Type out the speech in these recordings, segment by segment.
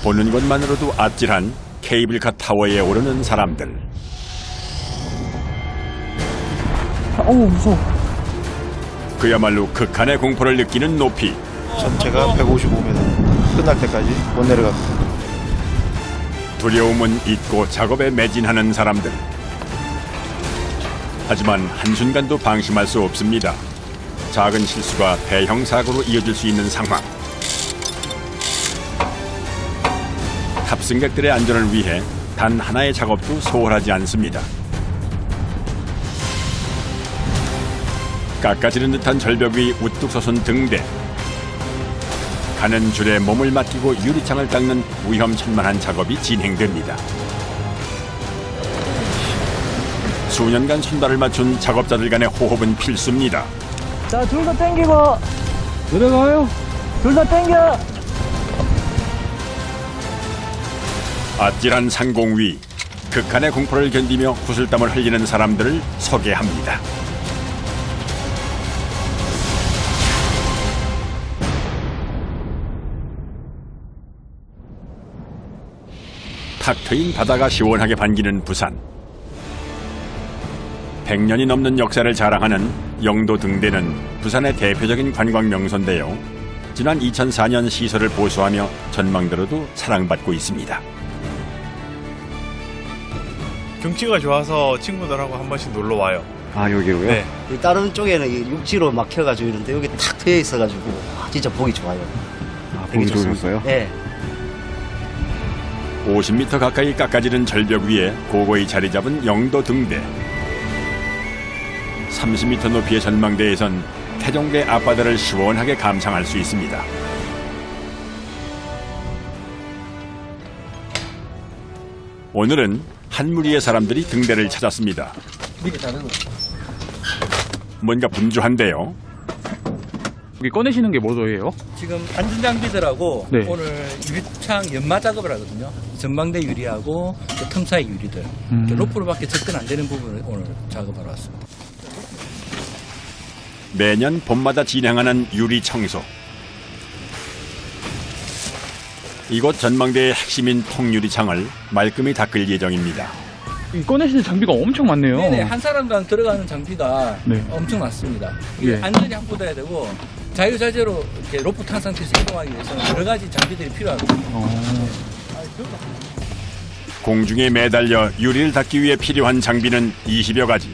보는 것만으로도 아찔한 케이블카 타워에 오르는 사람들. 어우, 무서워. 그야말로 극한의 공포를 느끼는 높이. 전체가 155m. 끝날 때까지 못 내려갑니다. 두려움은 잊고 작업에 매진하는 사람들. 하지만 한순간도 방심할 수 없습니다. 작은 실수가 대형 사고로 이어질 수 있는 상황. 탑승객들의 안전을 위해 단 하나의 작업도 소홀하지 않습니다. 깎아지는 듯한 절벽 위 우뚝 솟은 등대. 가는 줄에 몸을 맡기고 유리창을 닦는 위험천만한 작업이 진행됩니다. 수년간 손발을 맞춘 작업자들 간의 호흡은 필수입니다. 자, 둘 다 당기고. 내려가요. 둘 다 당겨. 아찔한 상공 위 극한의 공포를 견디며 구슬땀을 흘리는 사람들을 소개합니다. 탁 트인 바다가 시원하게 반기는 부산. 100년이 넘는 역사를 자랑하는 영도 등대는 부산의 대표적인 관광 명소인데요. 지난 2004년 시설을 보수하며 전망대로도 사랑받고 있습니다. 경치가 좋아서 친구들하고 한 번씩 놀러 와요. 아, 여기로요? 네. 다른 쪽에는 이 육지로 막혀가지고 있는데 여기 탁 트여 있어가지고 진짜 보기 좋아요. 아, 되게 보기 좋습니다. 좋으셨어요? 네. 50m 가까이 깎아지른 절벽 위에 고고히 자리 잡은 영도 등대. 30m 높이의 전망대에선 태종대 앞바다를 시원하게 감상할 수 있습니다. 오늘은 한 무리의 사람들이 등대를 찾았습니다. 뭔가 분주한데요. 여기 꺼내시는 게 뭐예요? 지금 안전장비들하고 네. 오늘 유리창 연마 작업을 하거든요. 전망대 유리하고 또 틈 사이 유리들. 로프로밖에 접근 안 되는 부분을 오늘 작업하러 왔습니다. 매년 봄마다 진행하는 유리 청소. 이곳 전망대의 핵심인 통유리창을 말끔히 닦을 예정입니다. 이 꺼내시는 장비가 엄청 많네요. 네네, 한 사람당 들어가는 장비가 네. 엄청 많습니다. 이게 예. 안전이 확보돼야 되고 자유자재로 이렇게 로프 탄 상태에서 이동하기 위해서는 여러 가지 장비들이 필요하거든요. 공중에 매달려 유리를 닦기 위해 필요한 장비는 20여 가지.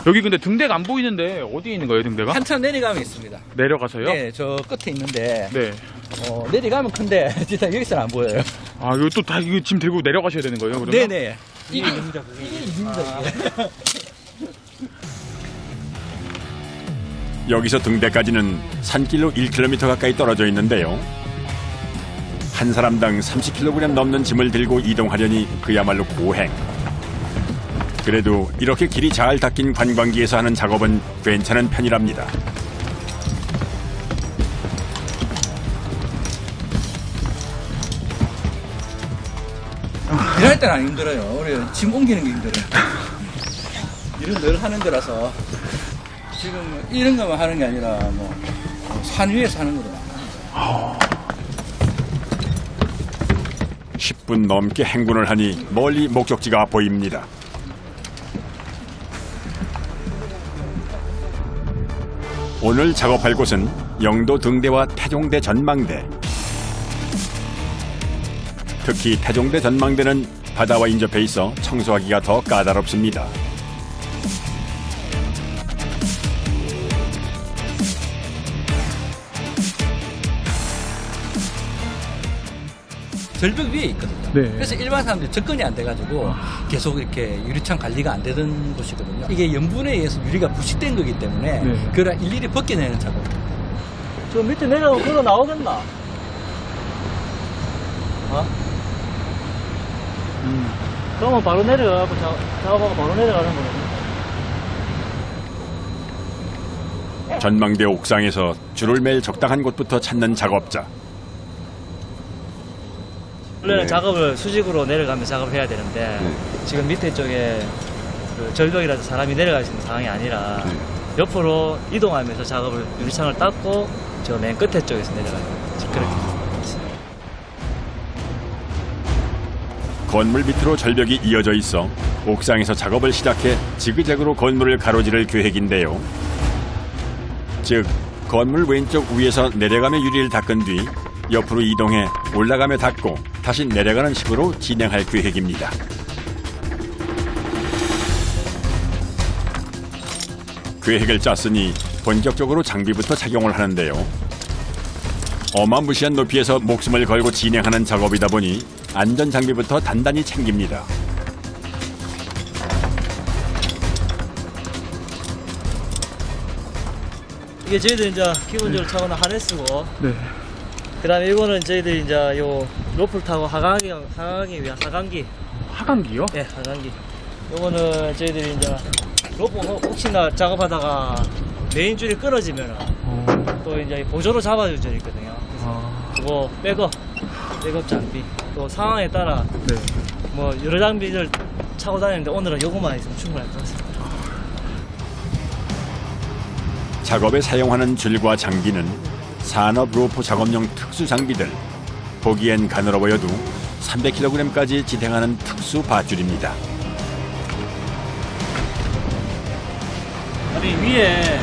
여기 근데 등대가 안 보이는데 어디에 있는 거예요, 등대가? 한참 내려가면 있습니다. 내려가서요? 네, 저 끝에 있는데 네. 내려가면 큰데 진짜 여기서는 안 보여요. 아, 이거 또 다 이거 짐 들고 내려가셔야 되는 거예요, 그러면? 네네. 이게 입니다. 이게 입니다. 이게. 여기서 등대까지는 산길로 1km 가까이 떨어져 있는데요. 한 사람당 30kg 넘는 짐을 들고 이동하려니 그야말로 고행. 그래도 이렇게 길이 잘 닦인 관광지에서 하는 작업은 괜찮은 편이랍니다. 일할 때는 안 힘들어요. 우리 짐 옮기는 게 힘들어요. 일은 늘 하는 거라서 지금 이런 것만 하는 게 아니라 뭐 산 위에서 하는 거도 많아요. 10분 넘게 행군을 하니 멀리 목적지가 보입니다. 오늘 작업할 곳은 영도 등대와 태종대 전망대. 특히 태종대 전망대는 바다와 인접해 있어 청소하기가 더 까다롭습니다. 절벽 위에 있거든요. 네. 그래서 일반 사람들이 접근이 안 돼가지고 계속 이렇게 유리창 관리가 안 되던 곳이거든요. 이게 염분에 의해서 유리가 부식된 거기 때문에 네. 그걸 일일이 벗겨내는 작업. 저 밑에 내려가면 그거 나오겠나? 어? 그러면 바로 내려가고 작업하고 바로 내려가는 거네. 전망대 옥상에서 줄을 맬 적당한 곳부터 찾는 작업자. 원래는 네. 작업을 수직으로 내려가면서 작업을 해야 되는데 지금 밑에 쪽에 그 절벽이라서 사람이 내려갈 수 있는 상황이 아니라 옆으로 이동하면서 작업을 유리창을 닦고 저 맨 끝에 쪽에서 내려가는 그렇게 있어요. 건물 밑으로 절벽이 이어져 있어 옥상에서 작업을 시작해 지그재그로 건물을 가로지를 계획인데요. 즉 건물 왼쪽 위에서 내려가며 유리를 닦은 뒤 옆으로 이동해 올라가며 닦고 다시 내려가는 식으로 진행할 계획입니다. 계획을 짰으니 본격적으로 장비부터 착용을 하는데요. 어마무시한 높이에서 목숨을 걸고 진행하는 작업이다 보니 안전 장비부터 단단히 챙깁니다. 이게 저희들 이제 기본적으로 차고는 하네스고, 그다음에 이거는 저희들 이제 요 로프를 타고 하강하기 위한 하강기. 하강기요? 네, 하강기. 요거는 저희들이 이제 로프 혹시나 작업하다가 메인 줄이 끊어지면 또 이제 보조로 잡아줄 줄이 있거든요. 그거 백업 장비. 또 상황에 따라 뭐 여러 장비를 차고 다니는데 오늘은 요거만 있으면 충분할 것 같습니다. 작업에 사용하는 줄과 장비는 산업 로프 작업용 특수 장비들. 보기엔 가늘어 보여도 300kg까지 지탱하는 특수 밧줄입니다. 아니 위에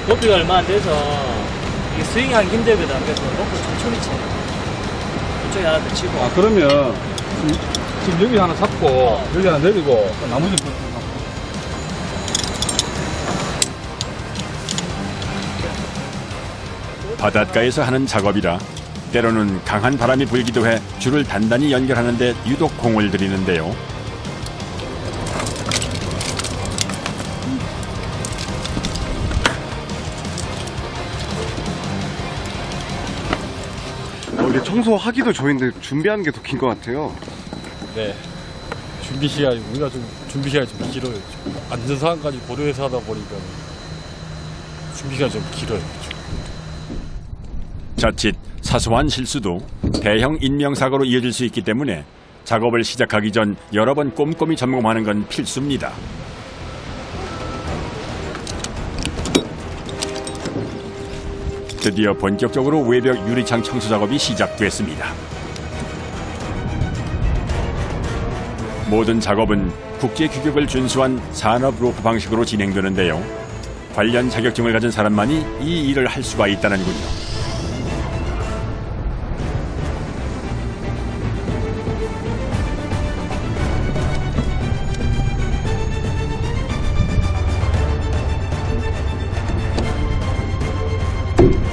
높이가 얼마 안 돼서 이게 스윙하기 힘들거든. 그래서 로프 천천히 쳐요. 이쪽에 하나 더 치고. 아, 그러면 지금 여기 하나 잡고 여기 하나 내리고 나머지 바닷가에서 하는 작업이라 때로는 강한 바람이 불기도 해 줄을 단단히 연결하는 데 유독 공을 들이는데요. 이게 청소하기도 좋은데 준비하는 게 더 긴 것 같아요. 네. 준비 시간이 우리가 좀 준비 시간이 좀 길어요. 안전 상황까지 고려해서 하다 보니까 준비 시간이 좀 길어요. 자칫 사소한 실수도 대형 인명사고로 이어질 수 있기 때문에 작업을 시작하기 전 여러 번 꼼꼼히 점검하는 건 필수입니다. 드디어 본격적으로 외벽 유리창 청소 작업이 시작됐습니다. 모든 작업은 국제 규격을 준수한 산업 로프 방식으로 진행되는데요. 관련 자격증을 가진 사람만이 이 일을 할 수가 있다는군요.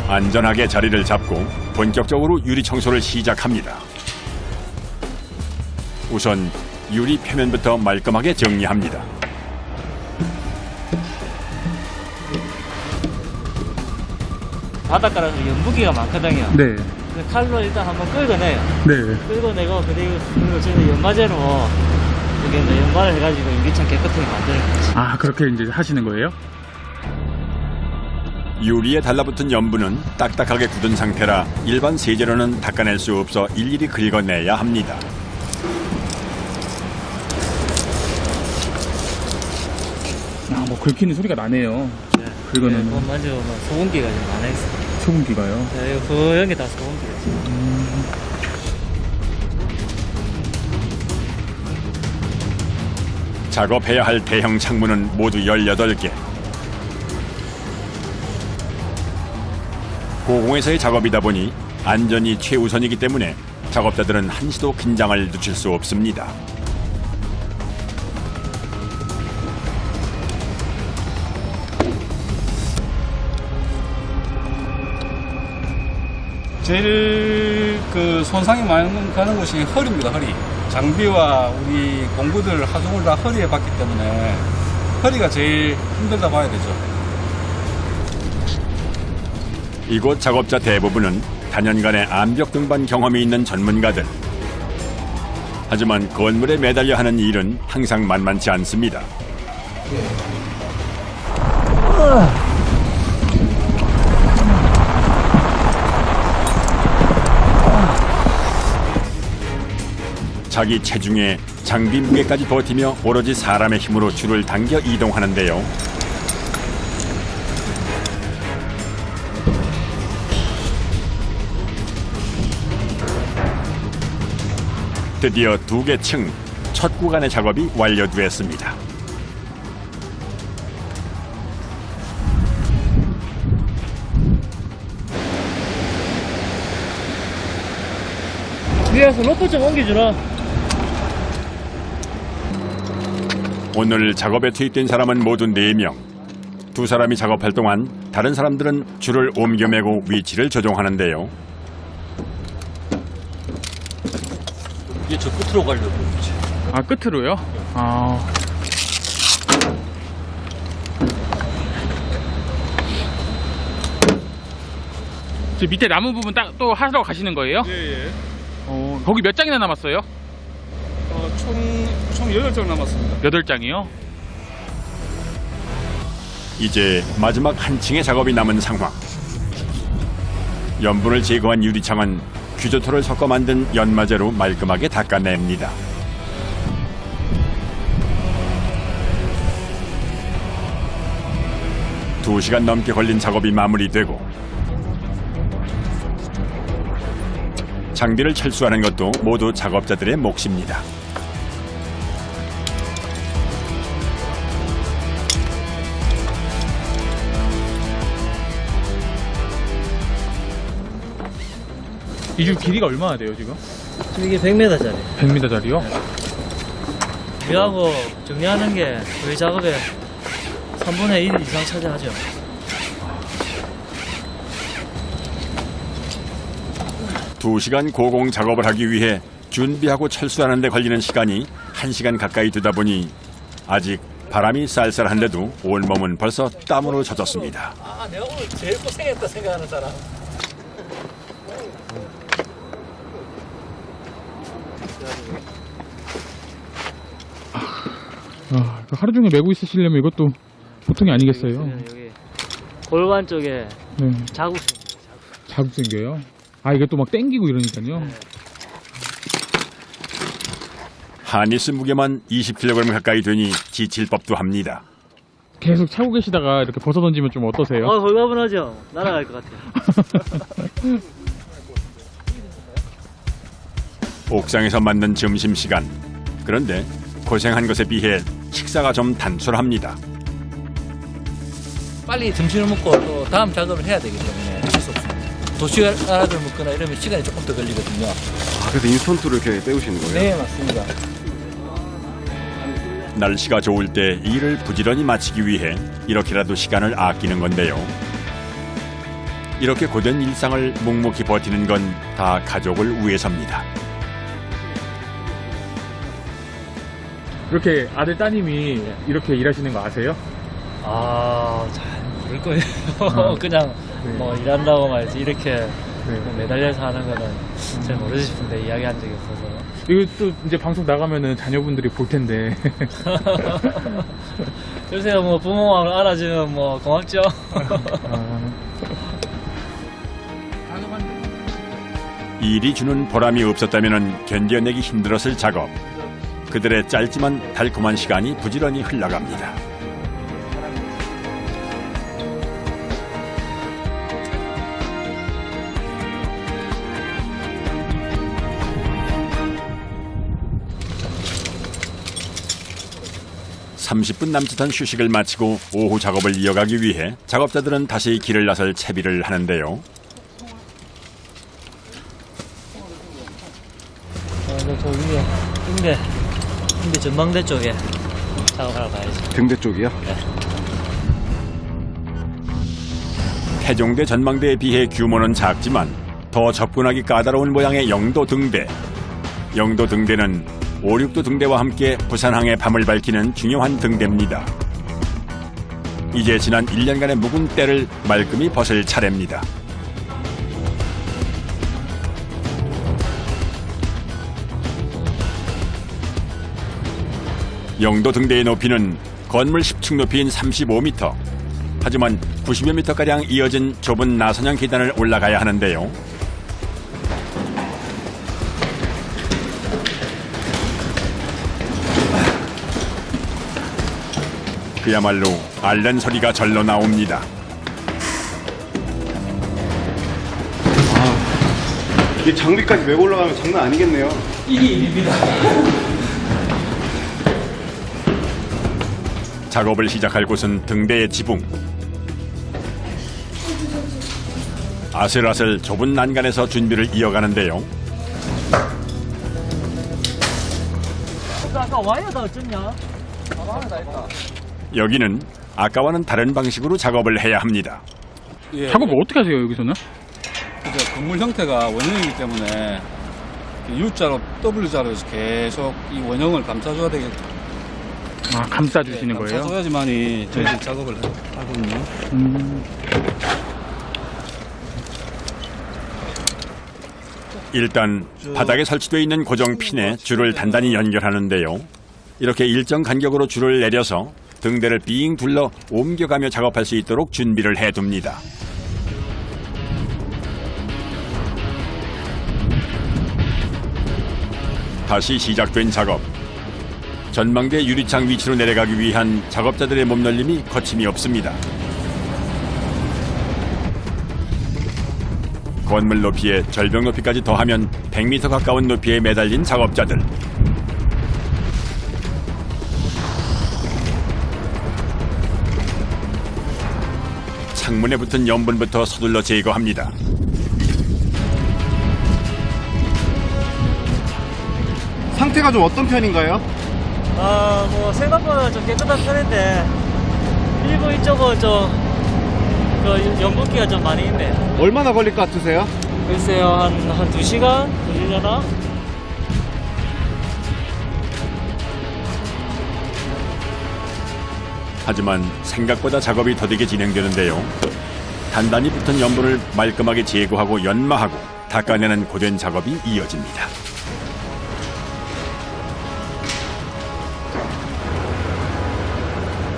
안전하게 자리를 잡고 본격적으로 유리 청소를 시작합니다. 우선 유리 표면부터 말끔하게 정리합니다. 바닷가라서 연부기가 많거든요. 네. 그래서 칼로 일단 한번 긁어내요. 네. 긁어내고 그리고 저희는 연마제로 여기 이제 연마를 해가지고 유리창 깨끗하게 만드는 거지. 아, 그렇게 이제 하시는 거예요? 유리에 달라붙은 염분은 딱딱하게 굳은 상태라 일반 세제로는 닦아낼 수 없어 일일이 긁어내야 합니다. 아, 뭐 긁히는 소리가 나네요. 네. 그거는 그건 만져보면 소금기가 좀 많아 있어요. 소금기가요. 네, 이거 그런 게 다 소금기가 있어요. 작업해야 할 대형 창문은 모두 18개. 고공에서의 작업이다 보니 안전이 최우선이기 때문에 작업자들은 한시도 긴장을 늦출 수 없습니다. 제일 그 손상이 많이 가는 곳이 허리입니다. 허리. 장비와 우리 공구들 하중을 다 허리에 받기 때문에 허리가 제일 힘들다 봐야 되죠. 이곳 작업자 대부분은 단연간의 암벽 등반 경험이 있는 전문가들. 하지만 건물에 매달려 하는 일은 항상 만만치 않습니다. 자기 체중에 장비 무게까지 버티며 오로지 사람의 힘으로 줄을 당겨 이동하는데요. 드디어 2개 층 첫 구간의 작업이 완료되었습니다. 위에서 로프 좀 옮겨주라. 오늘 작업에 투입된 사람은 모두 4명. 2사람이 작업할 동안 다른 사람들은 줄을 옮겨 매고 위치를 조종하는데요. 이게 저 끝으로 가려고 그러지. 아, 끝으로요? 아. 저 밑에 남은 부분 또 하러 가시는 거예요? 예, 예. 거기 몇 장이나 남았어요? 총 8장 남았습니다. 8장이요? 이제 마지막 한 층의 작업이 남은 상황. 염분을 제거한 유리창은 규조토를 섞어 만든 연마제로 말끔하게 닦아냅니다. 두 시간 넘게 걸린 작업이 마무리되고 장비를 철수하는 것도 모두 작업자들의 몫입니다. 이 줄 길이가 얼마나 돼요, 지금? 이게 100m짜리. 100m짜리요? 우리하고 정리하는 게 우리 작업의 3분의 1 이상 차지하죠. 두 시간 고공 작업을 하기 위해 준비하고 철수하는 데 걸리는 시간이 1시간 가까이 되다 보니 아직 바람이 쌀쌀한데도 온몸은 벌써 땀으로 젖었습니다. 아, 내가 오늘 제일 고생했다 생각하는 사람. 하루 종일 메고 있으시려면 이것도 보통이 아니겠어요? 여기 골반 쪽에 네. 자국. 자국 생겨요? 아, 이게 또 막 땡기고 이러니까요? 하니스 무게만 20kg 가까이 되니 지칠 법도 합니다. 계속 차고 계시다가 이렇게 벗어 던지면 좀 어떠세요? 홀가분하죠. 날아갈 것 같아요. 옥상에서 만든 점심시간. 그런데 고생한 것에 비해 식사가 좀 단촐합니다. 빨리 점심을 먹고 또 다음 작업을 해야 되기 때문에 어쩔 수 없습니다. 도시락을 먹거나 이러면 시간이 조금 더 걸리거든요. 아, 그래서 인스턴트로 이렇게 때우시는 거예요? 네, 맞습니다. 날씨가 좋을 때 일을 부지런히 마치기 위해 이렇게라도 시간을 아끼는 건데요. 이렇게 고된 일상을 묵묵히 버티는 건 다 가족을 위해서입니다. 이렇게 아들 따님이 이렇게 일하시는 거 아세요? 아, 잘 모를 거예요. 그냥 네. 뭐 일한다고 말지 이렇게 네. 뭐 매달려서 하는 거는 잘 모르지 싶은데 이야기한 적이 없어서. 이거 또 이제 방송 나가면은 자녀분들이 볼 텐데. 글쎄요, 뭐 부모만 알아주면 뭐 고맙죠. 일이 주는 보람이 없었다면 견뎌내기 힘들었을 작업. 그들의 짧지만 달콤한 시간이 부지런히 흘러갑니다. (30분) 남짓한 휴식을 마치고 오후 작업을 이어가기 위해 작업자들은 다시 길을 나설 채비를 하는데요. 저 위에 등대 전망대 쪽에 작업하러 가야지. 등대 쪽이요? 태종대 전망대에 비해 규모는 작지만 더 접근하기 까다로운 모양의 영도 등대. 영도 등대는 5.6도 등대와 함께 부산항의 밤을 밝히는 중요한 등대입니다. 이제 지난 1년간의 묵은 때를 말끔히 벗을 차례입니다. 영도 등대의 높이는 건물 10층 높이인 35m. 하지만 90여 미터가량 이어진 좁은 나선형 계단을 올라가야 하는데요. 그야말로 앓는 소리가 절로 나옵니다. 이게 장비까지 메고 올라가면 장난 아니겠네요. 작업을 시작할 곳은 등대의 지붕. 아슬아슬 좁은 난간에서 준비를 이어가는데요. 아까 와이어가 어쩌냐? 여기는 아까와는 다른 방식으로 작업을 해야 합니다. 예, 작업을 어떻게 하세요 여기서는? 그죠. 건물 형태가 원형이기 때문에 U자로 W자로 해서 계속 이 원형을 감싸줘야 되겠죠. 아 감싸주시는 거예요? 감싸줘야지만이 저희들 작업을 하거든요. 일단 바닥에 설치되어 있는 고정 핀에 줄을 단단히 연결하는데요. 이렇게 일정 간격으로 줄을 내려서 등대를 빙 둘러 옮겨가며 작업할 수 있도록 준비를 해둡니다. 다시 시작된 작업. 전망대 유리창 위치로 내려가기 위한 작업자들의 몸놀림이 거침이 없습니다. 건물 높이에 절벽 높이까지 더하면 100m 가까운 높이에 매달린 작업자들. 창문에 붙은 염분부터 서둘러 제거합니다. 상태가 좀 어떤 편인가요? 뭐 생각보다 좀 깨끗한 편인데 일부 이쪽은 그 연분기가 좀 많이 있네. 얼마나 걸릴 것 같으세요? 글쎄요, 한 2시간 걸리려나? 하지만 생각보다 작업이 더디게 진행되는데요. 단단히 붙은 염분을 말끔하게 제거하고 연마하고 닦아내는 고된 작업이 이어집니다.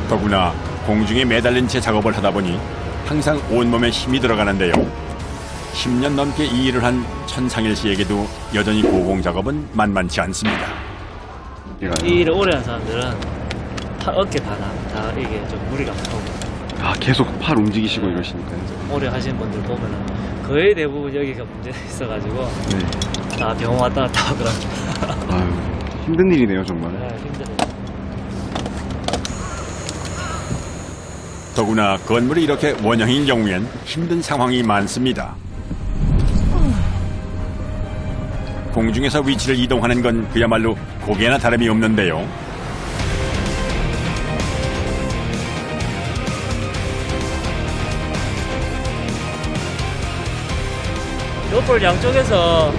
더구나 공중에 매달린 채 작업을 하다 보니 항상 온몸에 힘이 들어가는데요. 10년 넘게 이 일을 한 천상일 씨에게도 여전히 고공 작업은 만만치 않습니다. 이 일을 오래 한 사람들은 어깨 다 이게 좀 무리가 많고 아 계속 팔 움직이시고 이러시니까요. 오래 하시는 분들 보면은 거의 대부분 여기가 문제가 있어가지고 네. 다 병원 왔다 갔다 하더라고요. 아유 힘든 일이네요 정말. 힘들어요. 더구나 건물이 이렇게 원형인 경우엔 힘든 상황이 많습니다. 공중에서 위치를 이동하는 건 그야말로 고개나 다름이 없는데요. 로프를 양쪽에서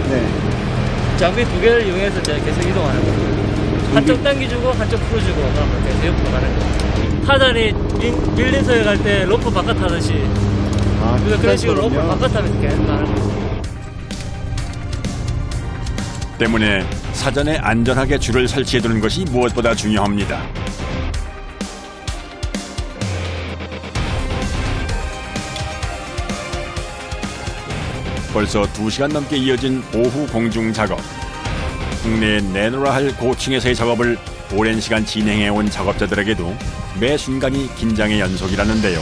장비 두 개를 이용해서 이제 계속 이동하는 거예요. 한쪽 당겨주고 한쪽 풀어주고 그러면 계속 옆으로 가는 거예요. 하단이 밀린서에 갈 때 로프 바깥 하듯이 그런 식으로 로프 바깥 하면서 계속 가는 거예요. 때문에 사전에 안전하게 줄을 설치해두는 것이 무엇보다 중요합니다. 벌써 2시간 넘게 이어진 오후 공중 작업. 국내에 내놓으라 할 고층에서의 작업을 오랜 시간 진행해온 작업자들에게도 매 순간이 긴장의 연속이라는데요.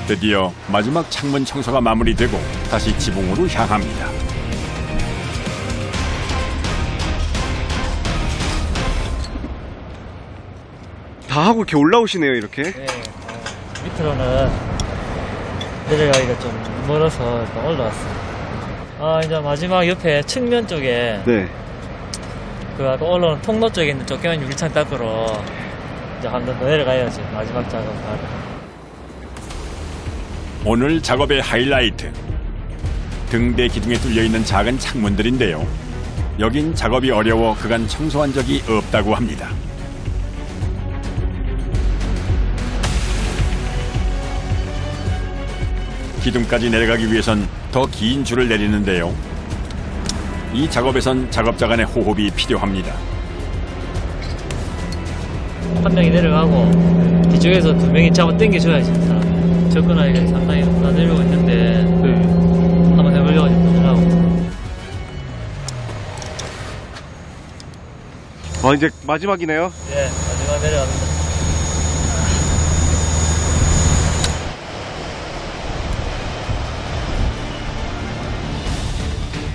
드디어 마지막 창문 청소가 마무리되고 다시 지붕으로 향합니다. 다 하고 이렇게 올라오시네요 이렇게. 네, 밑으로는 내려가기가 좀 멀어서 일단 올라왔어요. 이제 마지막 옆에 측면 쪽에 네. 그 아까 올라오는 통로 쪽에 있는 쫓겨난 유리창 닦으러 이제 한 번 더 내려가야지 마지막 작업하러. 오늘 작업의 하이라이트. 등대 기둥에 뚫려있는 작은 창문들인데요. 여긴 작업이 어려워 그간 청소한 적이 없다고 합니다. 기둥까지 내려가기 위해선 더 긴 줄을 내리는데요. 이 작업에선 작업자 간의 호흡이 필요합니다. 한 명이 내려가고 뒤쪽에서 두 명이 잡아 당겨줘야지 사람. 접근하기가 상당히 나들고 있는데 한번 해보려고 하더라고. 이제 마지막이네요. 예, 마지막 내려갑니다.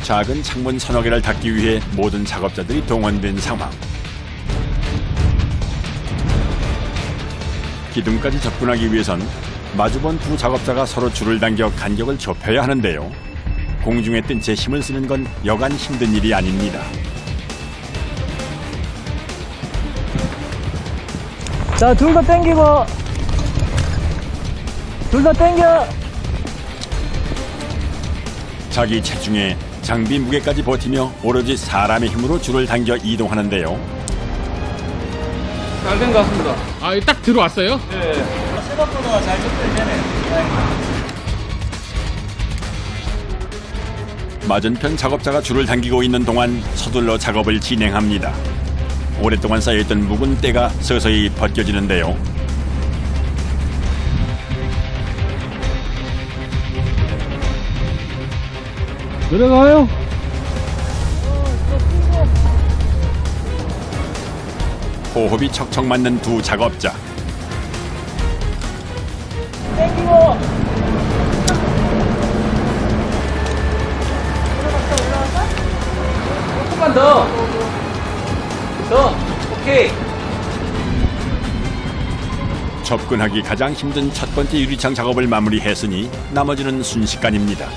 작은 창문 서너 개를 닫기 위해 모든 작업자들이 동원된 상황. 기둥까지 접근하기 위해선 마주본 두 작업자가 서로 줄을 당겨 간격을 좁혀야 하는데요. 공중에 뜬 채 힘을 쓰는 건 여간 힘든 일이 아닙니다. 자, 둘 다 당기고, 둘 다 당겨. 자기 체중에 장비 무게까지 버티며 오로지 사람의 힘으로 줄을 당겨 이동하는데요. 잘 된 것 같습니다. 아, 딱 들어왔어요? 생각보다 잘 접근되네. 맞은편 작업자가 줄을 당기고 있는 동안 서둘러 작업을 진행합니다. 오랫동안 쌓여있던 묵은 때가 서서히 벗겨지는데요. 내려가요. 호흡이 척척 맞는 두 작업자. 조금만 더. 오케이. 접근하기 가장 힘든 첫 번째 유리창 작업을 마무리했으니 나머지는 순식간입니다.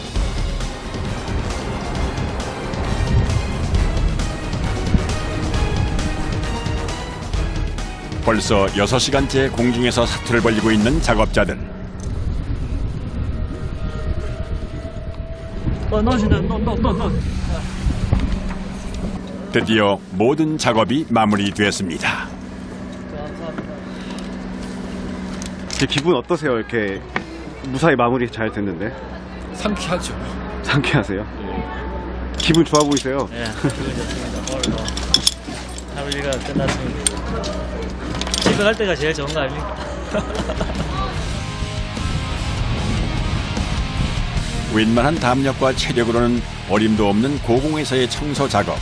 벌써 6시간째 공중에서 사투를 벌이고 있는 작업자들. 넣어준다, 넣어. 드디어 모든 작업이 마무리되었습니다. 제 기분 어떠세요? 이렇게 무사히 마무리 잘 됐는데. 상쾌하죠. 상쾌하세요? 기분 좋아 보이세요? 예, 기분 좋습니다. 오늘도 하루 일과 끝났습니다. 집에 갈 때가 제일 좋은 거 아닙니까? 웬만한 담력과 체력으로는 어림도 없는 고공에서의 청소 작업.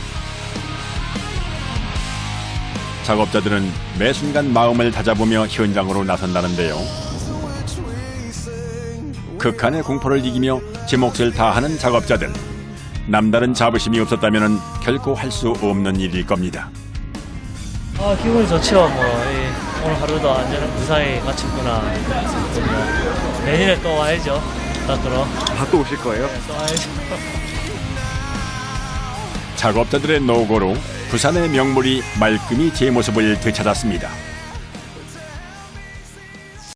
작업자들은 매 순간 마음을 다잡으며 현장으로 나선다는데요. 극한의 공포를 이기며 제 몫을 다하는 작업자들. 남다른 자부심이 없었다면 결코 할 수 없는 일일 겁니다. 아, 기분이 좋죠. 오늘 하루도 안전한 무사히 마쳤구나. 내년에 또 와야죠. 닦으러. 또 오실 거예요? 또 와야죠. 작업자들의 노고로 부산의 명물이 말끔히 제 모습을 되찾았습니다.